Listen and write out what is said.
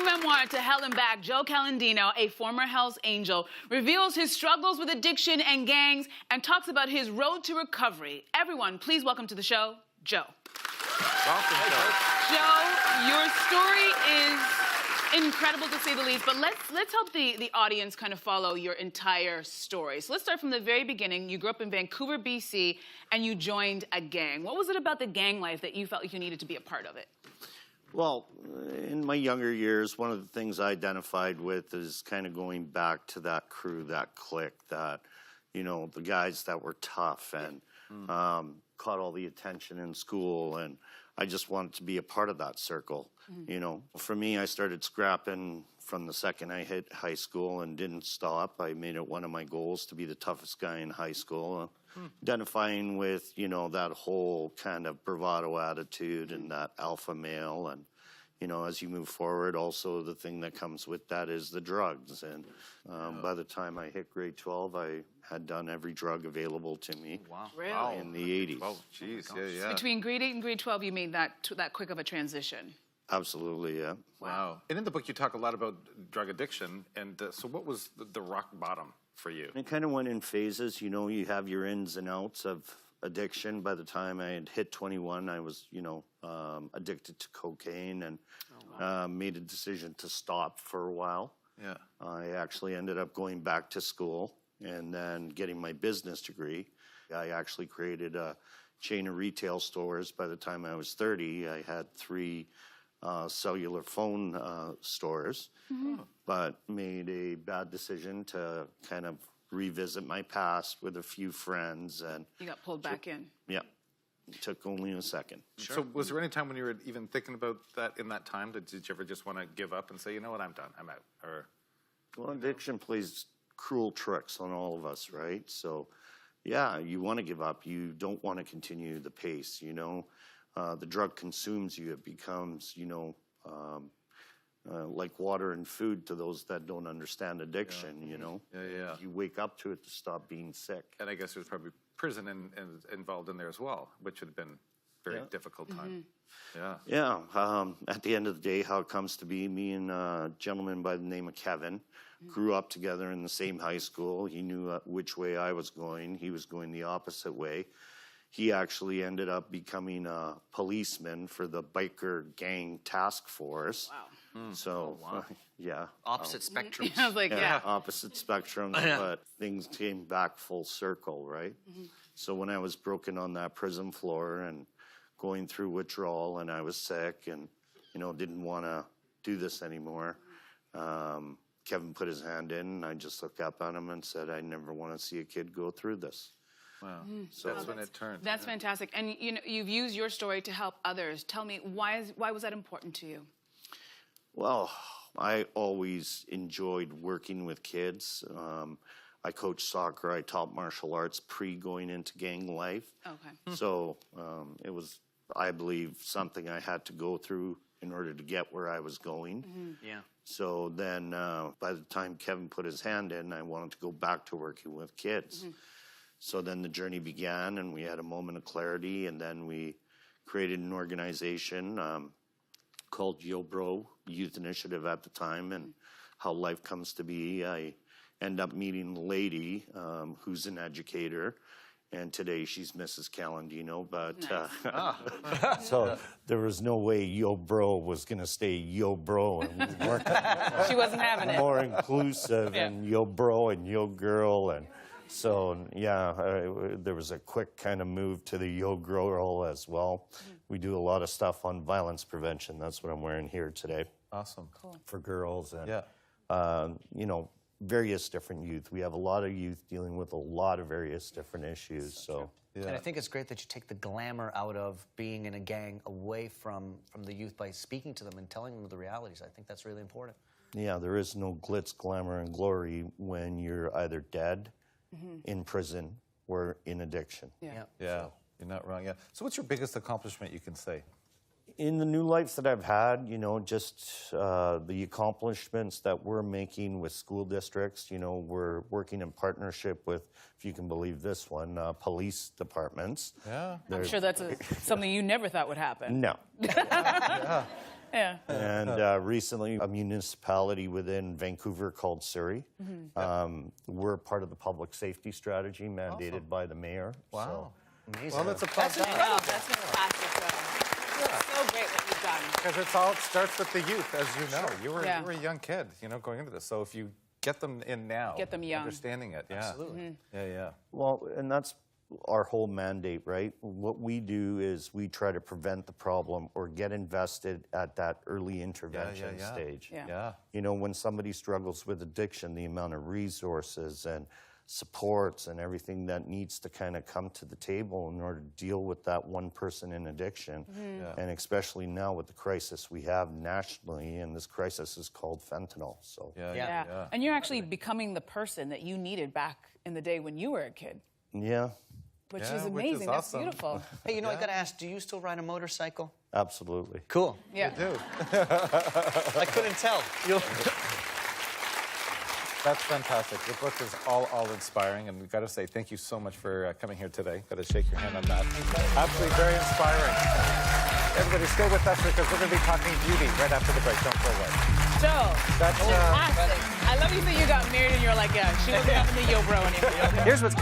new memoir, To Hell and Back, Joe Calendino, a former Hell's Angel, reveals his struggles with addiction and gangs and talks about his road to recovery. Everyone, please welcome to the show, Joe. Welcome, Joe. Joe, your story is incredible to say the least, but let's help the audience kind of follow your entire story. So let's start from the very beginning. You grew up in Vancouver, BC, and you joined a gang. What was it about the gang life that you felt like you needed to be a part of it? Well, in my younger years, one of the things I identified with is kind of going back to that crew, that clique, that, you know, the guys that were tough and caught all the attention in school, and I just wanted to be a part of that circle. You know, for me, I started scrapping from the second I hit high school and didn't stop. I made it one of my goals to be the toughest guy in high school, identifying with, you know, that whole kind of bravado attitude and that alpha male. And, you know, as you move forward, also the thing that comes with that is the drugs. And by the time I hit grade 12, I had done every drug available to me. Wow. Really? In the 80s. Oh, jeez, yeah. Between grade 8 and grade 12, you made that quick of a transition. Absolutely, yeah. Wow. And in the book, you talk a lot about drug addiction. And so what was the rock bottom for you? It kind of went in phases. You know, you have your ins and outs of addiction. By the time I had hit 21, I was, you know, addicted to cocaine and made a decision to stop for a while. Yeah. I actually ended up going back to school and then getting my business degree. I actually created a chain of retail stores. By the time I was 30, I had 3 cellular phone stores, but made a bad decision to kind of revisit my past with a few friends. And You got pulled back in. yeah, it took only a second. Sure. So was there any time when you were even thinking about that in that time? Did you ever just want to give up and say, you know what, I'm done, I'm out? Or Well, addiction plays cruel tricks on all of us, right? So, yeah, you want to give up. You don't want to continue the pace, you know. The drug consumes you. It becomes, you know, like water and food to those that don't understand addiction, you know. Yeah. You wake up to it to stop being sick. And I guess there's probably prison involved in there as well, which would have been a very difficult time. Yeah. Yeah, at the end of the day, how it comes to be, me and a gentleman by the name of Kevin grew up together in the same high school. He knew which way I was going. He was going the opposite way. He actually ended up becoming a policeman for the biker gang task force. Wow. So, yeah. Opposite spectrums. I was like, yeah. Opposite spectrum, but things came back full circle, right? So when I was broken on that prison floor and going through withdrawal and I was sick and, you know, didn't want to do this anymore, Kevin put his hand in and I just looked up at him and said, I never want to see a kid go through this. Wow. So That's when it turned. That's fantastic. And you know, you've used your story to help others. Tell me, why was that important to you? Well, I always enjoyed working with kids. I coached soccer. I taught martial arts pre-going into gang life. Okay. So it was, I believe, something I had to go through in order to get where I was going. Yeah. So then by the time Kevin put his hand in, I wanted to go back to working with kids. So then the journey began and we had a moment of clarity, and then we created an organization called Yo Bro Youth Initiative at the time. And how life comes to be, I end up meeting a lady who's an educator, and today she's Mrs. Calendino. But so there was no way Yo Bro was going to stay Yo Bro, and we weren't She wasn't having it. more inclusive and Yo Bro and Yo Girl. And so, yeah, there was a quick kind of move to the Yo Girl as well. We do a lot of stuff on violence prevention. That's what I'm wearing here today. Awesome. Cool. For girls and, you know, various different youth. We have a lot of youth dealing with a lot of various different issues. So, And I think it's great that you take the glamour out of being in a gang away from the youth by speaking to them and telling them the realities. I think that's really important. yeah, there is no glitz, glamour, and glory when you're either dead, in prison, or in addiction. Yeah. Yeah. You're not wrong, yeah. So what's your biggest accomplishment you can say? In the new life that I've had, you know, just the accomplishments that we're making with school districts, you know, we're working in partnership with, if you can believe this one, police departments. Yeah. I'm sure that's something you never thought would happen. No. Yeah. And recently, a municipality within Vancouver called Surrey. We're part of the public safety strategy mandated by the mayor. Wow. Amazing. Well, let's applaud that. Wow, that's fantastic, though. It's so great what you've done. Because it starts with the youth, as you know. You were a young kid, going into this. So if you get them in now, Get them young. understanding it, Absolutely. yeah. Well, and that's our whole mandate, right? What we do is we try to prevent the problem or get invested at that early intervention stage. Yeah. When somebody struggles with addiction, the amount of resources and supports and everything that needs to kind of come to the table in order to deal with that one person in addiction. And especially now with the crisis we have nationally, and this crisis is called fentanyl. So Yeah. And you're actually becoming the person that you needed back in the day when you were a kid. yeah, Which Yeah, is which amazing. is That's awesome. beautiful. Hey, I got to ask, do you still ride a motorcycle? absolutely. Cool. Yeah. Dude, I couldn't tell. that's fantastic. The book is all inspiring, and we've got to say thank you so much for coming here today. Got to shake your hand on that. Absolutely very inspiring. Everybody stay with us because we're going to be talking beauty right after the break. Don't go away. Joe, That's, fantastic. I love you that you got married and you're like, yeah, she wasn't having the yo bro anymore. Here's what's